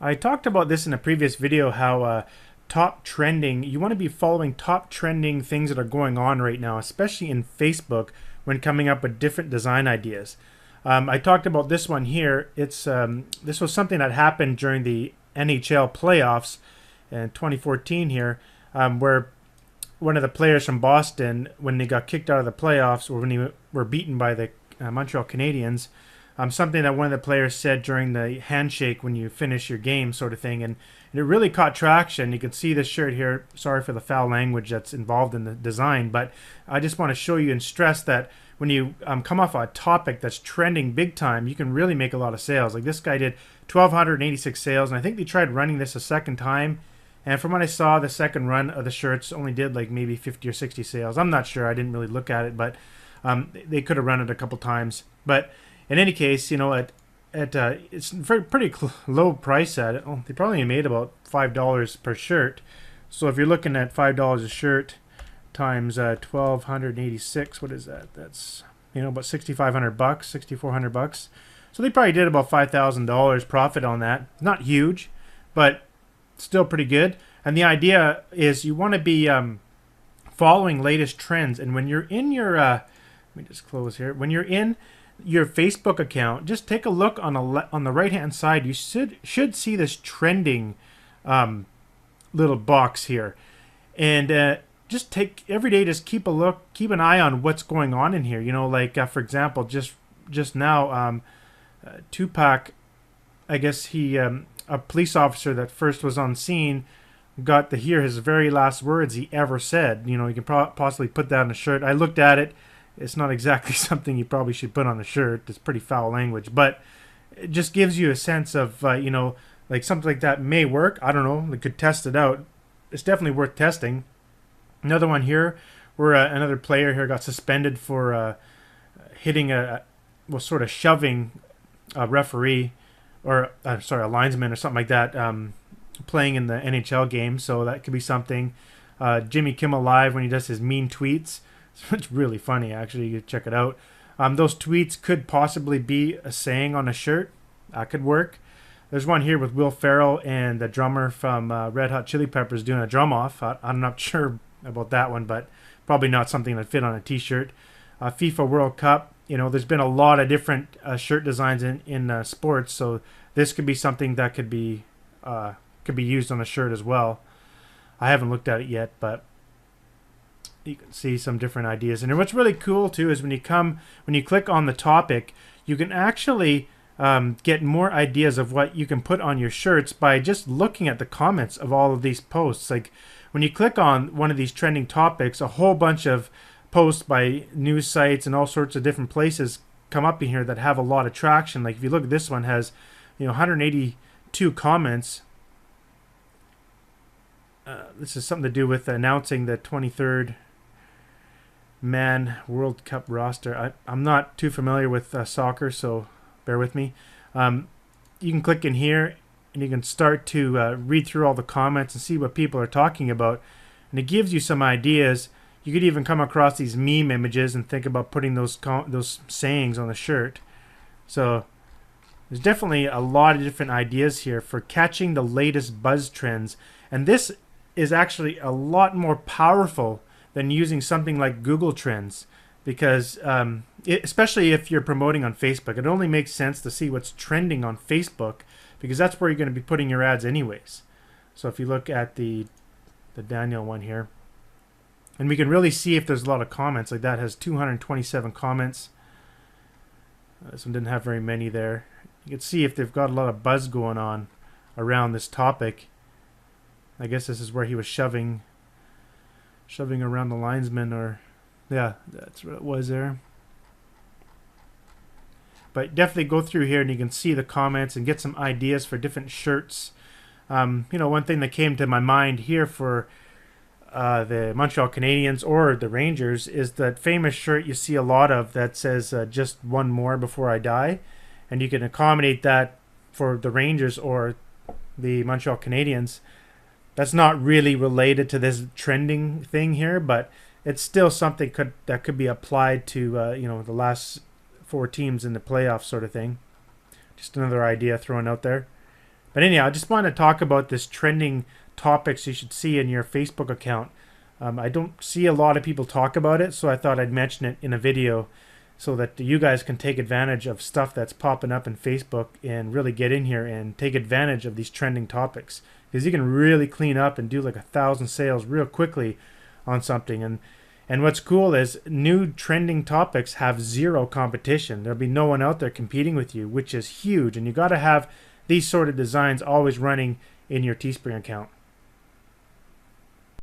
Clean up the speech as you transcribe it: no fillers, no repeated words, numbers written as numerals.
I talked about this in a previous video how top trending, you want to be following top trending things that are going on right now, especially in Facebook when coming up with different design ideas. I talked about this one here. This was something that happened during the NHL playoffs in 2014 here, where one of the players from Boston, when they got kicked out of the playoffs or when they were beaten by the Montreal Canadiens, something that one of the players said during the handshake when you finish your game, sort of thing, and it really caught traction. You can see this shirt here. Sorry for the foul language that's involved in the design, but I just want to show you and stress that when you come off a topic that's trending big time, you can really make a lot of sales. Like this guy did 1,286 sales, and I think they tried running this a second time. And from what I saw, the second run of the shirts only did like maybe 50 or 60 sales. I'm not sure. I didn't really look at it, but they could have run it a couple times. But in any case, it's pretty low price at it. They probably made about $5 per shirt. So if you're looking at $5 a shirt times 1,286, what is that? That's about $6,500, $6,400. So they probably did about $5,000 profit on that. Not huge, but still pretty good. And the idea is you want to be following latest trends. And when you're in your, let me just close here. When you're in your Facebook account, just take a look on the right hand side. You should see this trending little box here, and just take every day. Just keep an eye on what's going on in here. Like for example, just now, Tupac, I guess he a police officer that first was on scene got to hear his very last words he ever said. You can possibly put that on a shirt. I looked at it. It's not exactly something you probably should put on a shirt. It's pretty foul language, but it just gives you a sense of, like something like that may work. I don't know. We could test it out. It's definitely worth testing. Another one here where another player here got suspended for hitting sort of shoving a referee or, a linesman or something like that, playing in the NHL game. So that could be something. Jimmy Kimmel Live, when he does his mean tweets, it's really funny, actually. You can check it out. Those tweets could possibly be a saying on a shirt. That could work. There's one here with Will Ferrell and the drummer from Red Hot Chili Peppers doing a drum off. I'm not sure about that one, but probably not something that fit on a t-shirt. FIFA World Cup. There's been a lot of different shirt designs in sports, so this could be something that could be used on a shirt as well. I haven't looked at it yet, but you can see some different ideas. And what's really cool too is when you click on the topic, you can actually get more ideas of what you can put on your shirts by just looking at the comments of all of these posts. Like when you click on one of these trending topics, a whole bunch of posts by news sites and all sorts of different places come up in here that have a lot of traction. Like if you look at this one, has 182 comments. This is something to do with announcing the 23rd Man World Cup roster. I'm not too familiar with soccer, so bear with me. You can click in here and you can start to read through all the comments and see what people are talking about, and it gives you some ideas. You could even come across these meme images and think about putting those sayings on the shirt. So there's definitely a lot of different ideas here for catching the latest buzz trends, and this is actually a lot more powerful than using something like Google Trends, because especially if you're promoting on Facebook, it only makes sense to see what's trending on Facebook, because that's where you're going to be putting your ads anyways. So if you look at the Daniel one here, and we can really see if there's a lot of comments. Like that has 227 comments. This one didn't have very many there. You can see if they've got a lot of buzz going on around this topic. I guess this is where he was shoving around the linesman, or yeah, that's what it was there. But definitely go through here and you can see the comments and get some ideas for different shirts. One thing that came to my mind here for the Montreal Canadiens or the Rangers is that famous shirt you see a lot of that says just one more before I die, and you can accommodate that for the Rangers or the Montreal Canadiens. That's not really related to this trending thing here, but it's still something that could be applied to the last 4 teams in the playoffs, sort of thing. Just another idea thrown out there. But anyhow, I just want to talk about this trending topics you should see in your Facebook account. I don't see a lot of people talk about it, so I thought I'd mention it in a video so that you guys can take advantage of stuff that's popping up in Facebook and really get in here and take advantage of these trending topics, because you can really clean up and do like 1,000 sales real quickly on something. And what's cool is new trending topics have zero competition. There'll be no one out there competing with you, which is huge. And you got to have these sort of designs always running in your Teespring account.